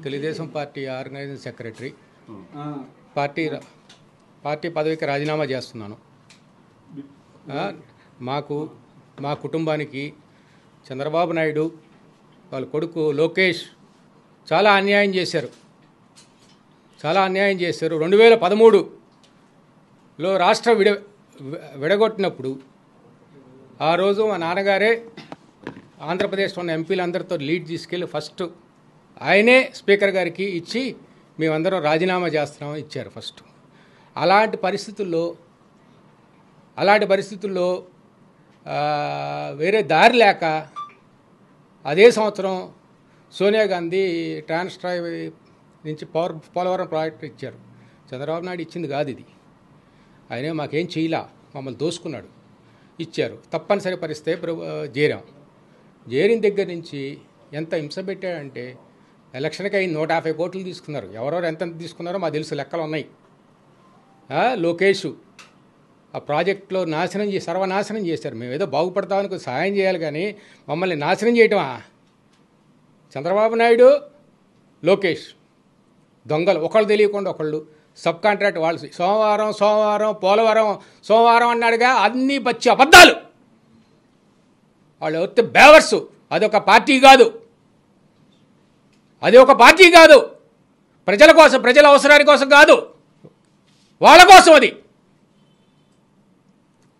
Telugu Desam party organising secretary party పదవికి రాజీనామా చేస్తున్నాను. మా కుటుంబానికి చంద్రబాబు నాయుడు వాళ్ళ కొడుకు లోకేష్ చాలా అన్యాయం చేశారు. 2013లో రాష్ట్రం విడగొట్టినప్పుడు ఆ రోజు మా నాన్నగారే ఆంధ్రప్రదేశ్లో ఉన్న ఎంపీలందరితో లీడ్ తీసుకెళ్ళి ఫస్ట్ ఆయనే స్పీకర్ గారికి ఇచ్చి మేమందరం రాజీనామా చేస్తున్నామని ఇచ్చారు ఫస్ట్. అలాంటి పరిస్థితుల్లో వేరే దారి లేక అదే సంవత్సరం సోనియా గాంధీ ట్రాన్స్ట్రాయ్ నుంచి పోలవరం ప్రాజెక్టు ఇచ్చారు. చంద్రబాబు నాయుడు ఇచ్చింది కాదు ఇది. ఆయనే మాకేం చేయలా, మమ్మల్ని దోసుకున్నాడు. ఇచ్చారు. తప్పనిసరి పరిస్థితే చేరిన దగ్గర నుంచి ఎంత హింస పెట్టాడంటే ఎలక్షన్కి అయింది 150 కోట్లు తీసుకున్నారు. ఎవరెవరు ఎంత తీసుకున్నారో మాకు తెలుసు, లెక్కలు ఉన్నాయి. లోకేష్ ఆ ప్రాజెక్టులో సర్వనాశనం చేశారు. మేము ఏదో బాగుపడతామని సహాయం చేయాలి కానీ మమ్మల్ని నాశనం చేయటమా? చంద్రబాబు నాయుడు, లోకేష్ దొంగలు. ఒకళ్ళు తెలియకుండా ఒకళ్ళు సబ్ కాంట్రాక్ట్ వాళ్ళు సోమవారం పోలవరం అన్నాడుగా, అన్నీ పచ్చి అబద్ధాలు. వాళ్ళు వస్తే బేవర్సు. అదొక పార్టీ కాదు. ప్రజల కోసం, ప్రజల అవసరాని కోసం కాదు, వాళ్ళ కోసం. అది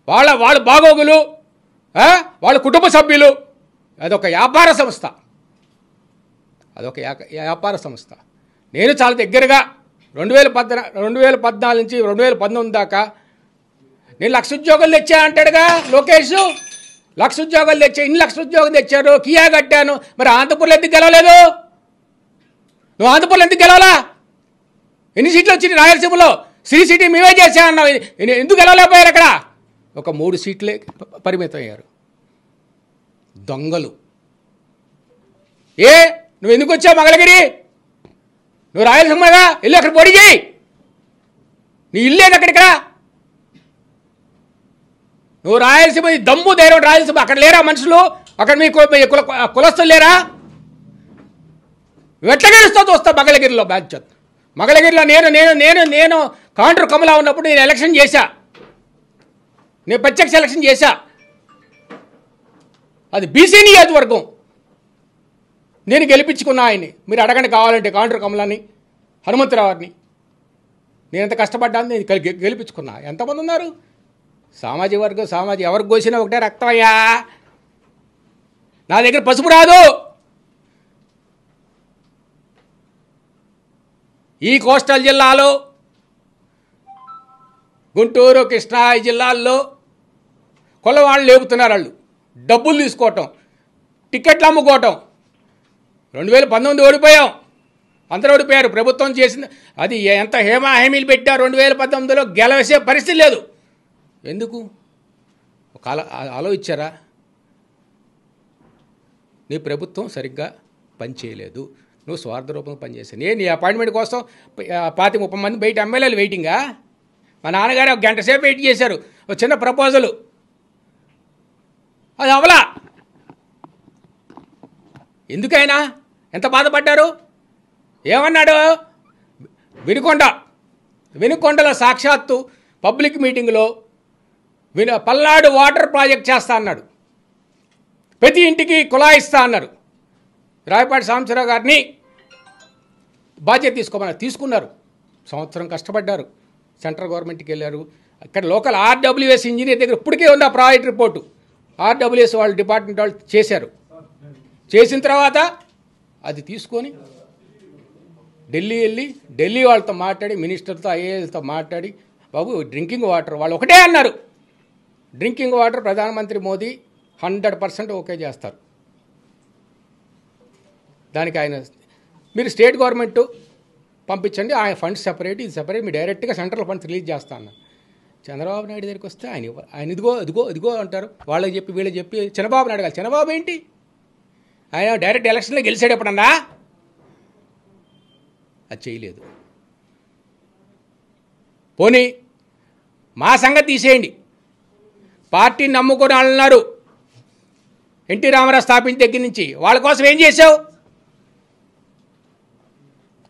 వాళ్ళ బాగోగులు, వాళ్ళ కుటుంబ సభ్యులు. అదొక వ్యాపార సంస్థ. నేను చాలా దగ్గరగా 2014 నుంచి 2019 దాకా నేను 1,00,000 ఉద్యోగాలు తెచ్చా అంటాడుగా లోకేష్. 1,00,000 ఉద్యోగాలు తెచ్చా, ఇన్ని 1,00,000 ఉద్యోగం తెచ్చారు, కియా కట్టాను. మరి ఆంధ్రపూర్లో ఎందుకు గెలవలేదు? నువ్వు ఆంధ్రపూర్లో ఎందుకు గెలవాలా? ఎన్ని సీట్లు వచ్చింది రాయలసీమలో? శ్రీ సిటీ మేమే చేసా అన్నావు. ఎందుకు గెలవలేకపోయారు? అక్కడ ఒక 3 సీట్లే పరిమితం అయ్యారు. దొంగలు. నువ్వు ఎందుకు వచ్చావు మంగళగిరి? నువ్వు రాయలసీమగా వెళ్ళి అక్కడ పోటీ చేయి. నీ ఇల్లేది అక్కడికా? నువ్వు రాయలసీమ దమ్ము ధైర్యం రాయలసీమ. అక్కడ లేరా మనుషులు? అక్కడ మీ కులస్తులు లేరా? ఎట్లా గెలుస్తావు చూస్తా మంగళగిరిలో. మంగళగిరిలో నేను కాండ్రు కమలా ఉన్నప్పుడు నేను ఎలక్షన్ చేశా. నేను ప్రత్యక్ష ఎలక్షన్ చేశా. అది బీసీ నియోజకవర్గం. నేను గెలిపించుకున్నా ఆయన్ని. మీరు అడగండి కావాలంటే కాండ్రు కమలాని, హనుమంతరావుని. నేను ఎంత కష్టపడ్డాను, నేను గెలిపించుకున్నా. ఎంతమంది ఉన్నారు? సామాజిక వర్గం ఎవరికి కోసినా ఒకటే రక్తమయ్యా. నా దగ్గర పసుపు రాదు. ఈ కోస్టల్ జిల్లాలో, గుంటూరు, కృష్ణా జిల్లాల్లో కొల్లవాళ్ళు లేపుతున్నారు. వాళ్ళు డబ్బులు తీసుకోవటం, టికెట్లు అమ్ముకోవటం. 2019 ఓడిపోయాం, అందరూ ఓడిపోయారు. ప్రభుత్వం చేసింది అది ఎంత హేమీలు పెట్టా. 2019లో గెలవేసే పరిస్థితి లేదు. ఎందుకు? ఒక ఆలోచించారా? నీ ప్రభుత్వం సరిగ్గా పనిచేయలేదు, నువ్వు స్వార్థ రూపంగా పనిచేసావు. నేను నీ అపాయింట్మెంట్ కోసం 25-30 మంది బయట ఎమ్మెల్యేలు వెయిటింగా. మా నాన్నగారు 1 గంట సేపు వెయిట్ చేశారు. ఒక చిన్న ప్రపోజలు, అది అవలా. ఎందుకైనా ఎంత బాధపడ్డారు? ఏమన్నాడు? వినుకొండలో సాక్షాత్తు పబ్లిక్ మీటింగ్లో పల్నాడు వాటర్ ప్రాజెక్ట్ చేస్తా అన్నాడు. ప్రతి ఇంటికి కుళాయి ఇస్తా అన్నారు. రాయపాటి సాంబశివరావు గారిని బాధ్యత తీసుకున్నారు. సంవత్సరం కష్టపడ్డారు. సెంట్రల్ గవర్నమెంట్కి వెళ్ళారు. అక్కడ లోకల్ ఆర్డబ్ల్యూఎస్ ఇంజనీర్ దగ్గర ఇప్పటికే ఉంది ఆ ప్రాజెక్ట్ రిపోర్టు. ఆర్డబ్ల్యూఎస్ వాళ్ళు డిపార్ట్మెంట్ వాళ్ళు చేశారు. చేసిన తర్వాత అది తీసుకొని ఢిల్లీ వాళ్ళతో మాట్లాడి, మినిస్టర్తో, ఐఏఎస్తో మాట్లాడి, బాబు డ్రింకింగ్ వాటర్ వాళ్ళు ఒకటే అన్నారు. డ్రింకింగ్ వాటర్ ప్రధానమంత్రి మోదీ 100% ఓకే చేస్తారు. దానికి ఆయన మీరు స్టేట్ గవర్నమెంట్ పంపించండి, ఆయన ఫండ్స్ సెపరేట్, ఇది సెపరేట్, మీరు డైరెక్ట్గా సెంట్రల్ ఫండ్స్ రిలీజ్ చేస్తా అన్నారు. చంద్రబాబు నాయుడు దగ్గరికి వస్తే ఆయన ఇదిగో అంటారు. వాళ్ళకి చెప్పి వీళ్ళకి చెప్పి చంద్రబాబుని అడగాలి. చంద్రబాబు ఏంటి? ఆయన డైరెక్ట్ ఎలక్షన్లో గెలిచాడు ఎప్పుడన్నా? అది చేయలేదు. పోనీ మా సంగతి తీసేయండి. పార్టీని నమ్ముకొని అన్నారు. ఎన్టీ రామారావు స్థాపించిన దగ్గర నుంచి వాళ్ళ కోసం ఏం చేశావు?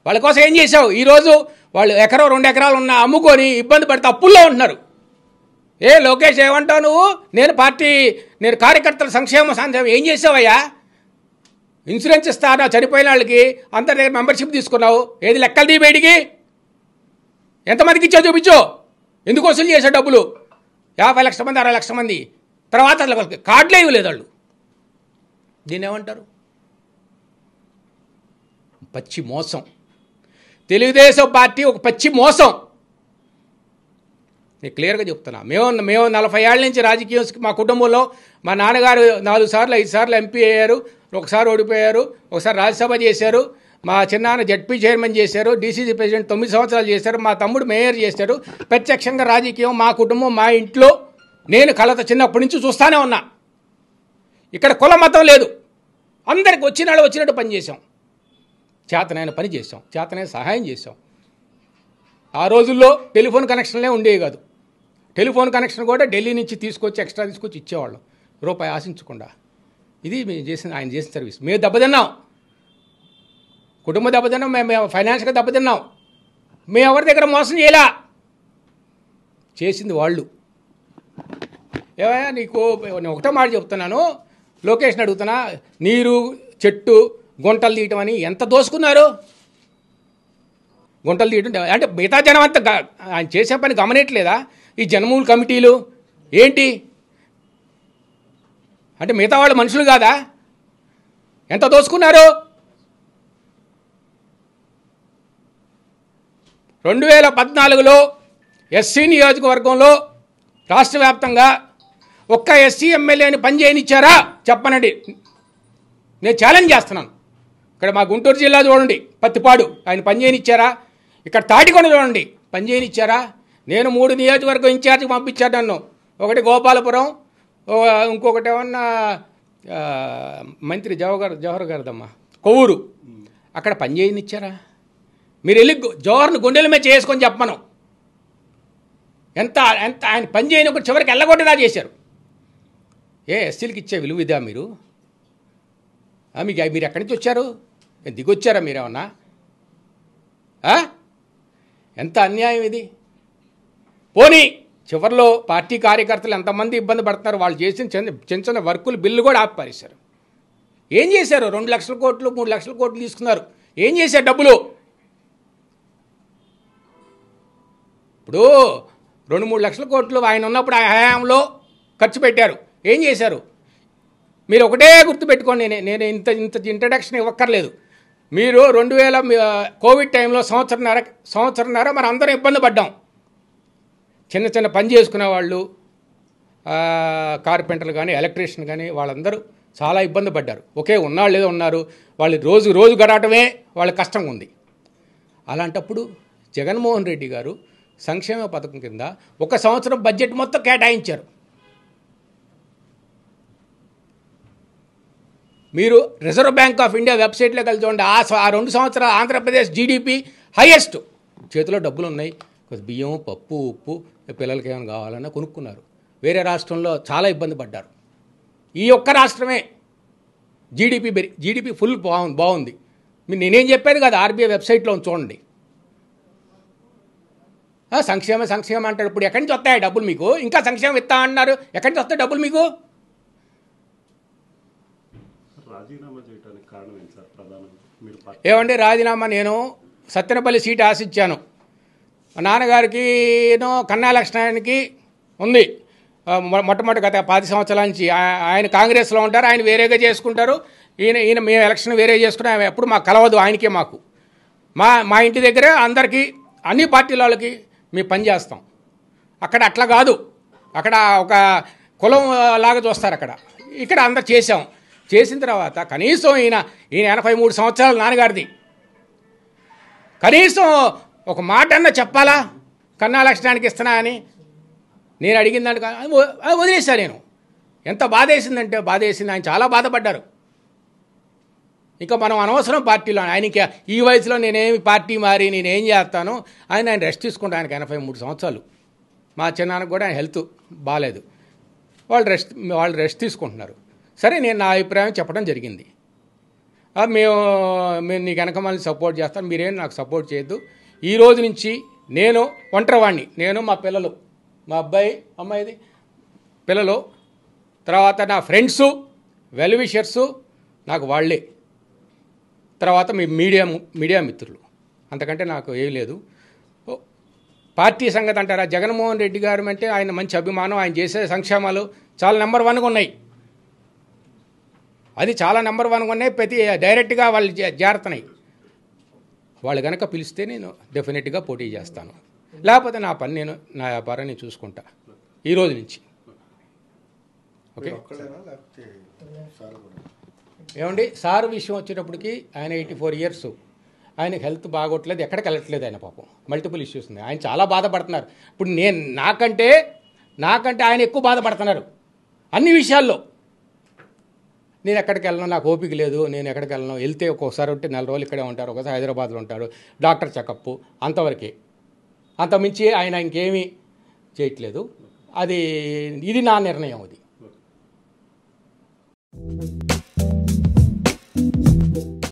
వాళ్ళ కోసం ఏం చేశావు? ఈరోజు వాళ్ళు ఎకరం 2 ఎకరాలు ఉన్న అమ్ముకొని ఇబ్బంది పడితే అప్పుల్లో ఉంటున్నారు. లోకేష్ ఏమంటావు నువ్వు? నేను కార్యకర్తల సంక్షేమ ఏం చేసావయ్యా? ఇన్సూరెన్స్ ఇస్తానా చనిపోయిన వాళ్ళకి, అందరి దగ్గర మెంబర్షిప్ తీసుకున్నావు. ఏది లెక్కలు తీ బయటికి? ఎంతమందికి ఇచ్చావు చూపించు. ఎందుకు వసూలు చేసే డబ్బులు? 50 లక్షల మంది, 60 లక్షల మంది. తర్వాత అసలు కార్డులే ఇవ్వలేదు వాళ్ళు. దీన్ని ఏమంటారు? పచ్చి మోసం. తెలుగుదేశం పార్టీ ఒక పచ్చి మోసం. నేను క్లియర్గా చెప్తున్నా. మేము 40 ఏళ్ళ నుంచి రాజకీయం, మా కుటుంబంలో మా నాన్నగారు 4 సార్లు 5 సార్లు ఎంపీ అయ్యారు, ఒకసారి ఓడిపోయారు, ఒకసారి రాజ్యసభ చేశారు, మా చిన్నాన్న జడ్పీ చైర్మన్ చేశారు, డీసీసీ ప్రెసిడెంట్ 9 సంవత్సరాలు చేశారు, మా తమ్ముడు మేయర్ చేశారు. ప్రత్యక్షంగా రాజకీయం మా కుటుంబం, మా ఇంట్లో నేను కళ్ళతో చిన్నప్పటి నుంచి చూస్తూనే ఉన్నా. ఇక్కడ కుల మతం లేదు. అందరికి వచ్చినట్టు పని చేసాం. చేతనైన పని చేసాం, చేతనైన సహాయం చేసాం. ఆ రోజుల్లో టెలిఫోన్ కనెక్షన్లే ఉండేవి కాదు. టెలిఫోన్ కనెక్షన్ కూడా ఢిల్లీ నుంచి ఎక్స్ట్రా తీసుకొచ్చి ఇచ్చేవాళ్ళం, రూపాయి ఆశించకుండా. ఇది ఆయన చేసిన సర్వీస్. మేము దెబ్బతిన్నాం, కుటుంబ దెబ్బతిన్నాం, మేము ఫైనాన్షియల్గా దెబ్బతిన్నాం. మేము ఎవరి దగ్గర మోసం చేయలే, చేసింది వాళ్ళు. ఏమయ్యా నీకు నేను ఒకటే మాట చెప్తున్నాను, లోకేష్ని అడుగుతున్నా, నీరు చెట్టు గుంటలు తీయటం అని ఎంత దోసుకున్నారు? గుంటలు తీయటం అంటే మిగతా జనం అంతా ఆయన చేసే పని గమనించలేదా? ఈ జనమూలు కమిటీలు ఏంటి అంటే మిగతా వాళ్ళు మనుషులు కాదా? ఎంత దోసుకున్నారు? 2014లో ఎస్సీ నియోజకవర్గంలో రాష్ట్ర వ్యాప్తంగా ఒక్క ఎస్సీ ఎమ్మెల్యేని పనిచేయనిచ్చారా చెప్పనండి. నేను ఛాలెంజ్ చేస్తున్నాను. ఇక్కడ మా గుంటూరు జిల్లా చూడండి, పత్తిపాడు, ఆయన పనిచేయనిచ్చారా? ఇక్కడ తాటికొండ చూడండి, పనిచేయనిచ్చారా? నేను 3 నియోజకవర్గం ఇన్ఛార్జ్కి పంపించాను నన్ను. ఒకటి గోపాలపురం, ఇంకొకటి ఏమన్నా మంత్రి జవహర్ గారిదమ్మా కొవ్వూరు. అక్కడ పనిచేయనిచ్చారా? మీరు వెళ్ళి జవహర్ని గుండెల మీద చేసుకొని చెప్పమను. ఎంత ఎంత ఆయన పనిచేయని ఒక చివరికి వెళ్ళగొట్టేలా చేశారు. ఎస్సీలకి ఇచ్చే విలువ ఇదా మీరు? మీరు ఎక్కడి నుంచి వచ్చారు? దిగొచ్చారా మీరేమన్నా? ఎంత అన్యాయం ఇది. పోనీ చివరిలో పార్టీ కార్యకర్తలు ఎంతమంది ఇబ్బంది పడుతున్నారు, వాళ్ళు చేసిన చిన్న చిన్న వర్కులు బిల్లు కూడా ఆపిపారేశారు. ఏం చేశారు? 2 లక్షల కోట్లు 3 లక్షల కోట్లు తీసుకున్నారు. ఏం చేశారు డబ్బులు? ఇప్పుడు 2-3 లక్షల కోట్లు ఆయన ఉన్నప్పుడు ఆ హయాంలో ఖర్చు పెట్టారు. ఏం చేశారు? మీరు ఒకటే గుర్తుపెట్టుకోండి. నేను ఇంత ఇంట్రడక్షన్ ఇవ్వక్కర్లేదు. మీరు 2000 కోవిడ్ టైంలో సంవత్సరంన్నర మనం అందరం ఇబ్బంది పడ్డాం. చిన్న చిన్న పని చేసుకునే వాళ్ళు, కార్పెంటర్లు కానీ ఎలక్ట్రీషియన్ కానీ వాళ్ళందరూ చాలా ఇబ్బంది పడ్డారు. ఉన్నాళ్ళు ఏదో ఉన్నారు, వాళ్ళు రోజు గడవటమే వాళ్ళ కష్టంగా ఉంది. అలాంటప్పుడు జగన్మోహన్ రెడ్డి గారు సంక్షేమ పథకం కింద 1 సంవత్సరం బడ్జెట్ మొత్తం కేటాయించారు. మీరు రిజర్వ్ బ్యాంక్ ఆఫ్ ఇండియా వెబ్సైట్లోకి వెళ్ళి చూడండి. ఆ 2 సంవత్సరాలు ఆంధ్రప్రదేశ్ జీడిపి హైయెస్ట్. చేతిలో డబ్బులు ఉన్నాయి, బియ్యం, పప్పు, ఉప్పు, పిల్లలకి ఏమైనా కావాలన్నా కొనుక్కున్నారు. వేరే రాష్ట్రంలో చాలా ఇబ్బంది పడ్డారు. ఈ ఒక్క రాష్ట్రమే జీడిపి ఫుల్ బాగుంది. నేనేం చెప్పాను కదా, ఆర్బీఐ వెబ్సైట్లో చూడండి. సంక్షేమం అంటారు. ఇప్పుడు ఎక్కడి నుంచి వస్తాయి డబ్బులు మీకు? ఇంకా సంక్షేమం ఇస్తా అన్నారు, ఎక్కడి నుంచి వస్తాయి డబ్బులు మీకు? ఏమండి రాజీనామా? నేను సత్తెనపల్లి సీటు ఆశించాను. మా నాన్నగారికి కన్నా లక్ష్మణానికి ఉంది మొట్టమొదటి గత 10 సంవత్సరాల నుంచి. ఆయన కాంగ్రెస్లో ఉంటారు, ఆయన వేరేగా చేసుకుంటారు. ఈయన మేము ఎలక్షన్ వేరే చేసుకుని ఆయన ఎప్పుడు మాకు కలవదు, ఆయనకే మాకు. మా ఇంటి దగ్గరే అందరికీ అన్ని పార్టీల వాళ్ళకి మేము పని చేస్తాం. అక్కడ అట్లా కాదు, అక్కడ ఒక కులం లాగా చూస్తారు. ఇక్కడ అందరు చేసిన తర్వాత కనీసం ఈయన 83 సంవత్సరాలు నాన్నగారిది. కనీసం ఒక మాట అన్నా చెప్పాలా, కన్నా లక్ష్మణానికి ఇస్తున్నా అని. నేను అడిగిన దానికి వదిలేసా నేను. ఎంత బాధేసిందంటే బాధేసింది. ఆయన చాలా బాధపడ్డారు. ఇంకా మనం అనవసరం పార్టీలో, ఆయనకి ఈ వయసులో నేనేమి పార్టీ మారి నేనేం చేస్తాను, ఆయన రెస్ట్ తీసుకుంటాను. ఆయనకి 83 సంవత్సరాలు. మా చిన్నాన్నకు కూడా ఆయన హెల్త్ బాగాలేదు, వాళ్ళు రెస్ట్ తీసుకుంటున్నారు. సరే నేను నా అభిప్రాయం చెప్పడం జరిగింది. మేము నీకు వెనక మళ్ళీ సపోర్ట్ చేస్తాను, మీరేం నాకు సపోర్ట్ చేయొద్దు. ఈ రోజు నుంచి నేను ఒంటరివాణ్ణి, నేను మా పిల్లలు, మా అబ్బాయి అమ్మాయిది పిల్లలు, తర్వాత నా ఫ్రెండ్సు వెల్ విషర్సు నాకు వాళ్ళే, తర్వాత మీ మీడియా మిత్రులు, అంతకంటే నాకు ఏం లేదు. పార్టీ సంగతి అంటారా, జగన్మోహన్ రెడ్డి గారు అంటే ఆయన మంచి అభిమానం, ఆయన చేసే సంక్షేమాలు చాలా నెంబర్ 1గా ఉన్నాయి. అది చాలా నెంబర్ 1గా ఉన్నాయి. ప్రతి డైరెక్ట్గా వాళ్ళు చేరుతున్నాయి. వాళ్ళు కనుక పిలిస్తే నేను డెఫినెట్గా పోటీ చేస్తాను, లేకపోతే నా పని నేను, నా వ్యాపారాన్ని చూసుకుంటా ఈ రోజు నుంచి. ఓకే ఏమండి, సార్ విషయం వచ్చేటప్పటికి ఆయన 84 ఇయర్స్, ఆయనకి హెల్త్ బాగోట్లేదు, ఎక్కడికి వెళ్ళట్లేదు. ఆయన పాపం మల్టిపుల్ ఇష్యూస్ ఉన్నాయి, ఆయన చాలా బాధపడుతున్నారు. ఇప్పుడు నేను నాకంటే ఆయన ఎక్కువ బాధపడుతున్నారు అన్ని విషయాల్లో. నేను ఎక్కడికి వెళ్ళను, నాకు ఓపిక లేదు, నేను ఎక్కడికి వెళ్ళను. వెళ్తే ఒక్కోసారి ఉంటే 4 రోజులు ఇక్కడే ఉంటారు, ఒకసారి హైదరాబాద్లో ఉంటారు, డాక్టర్ చెకప్ అంతవరకే, అంతమించి ఆయన ఇంకేమీ చేయట్లేదు. ఇది నా నిర్ణయం. అది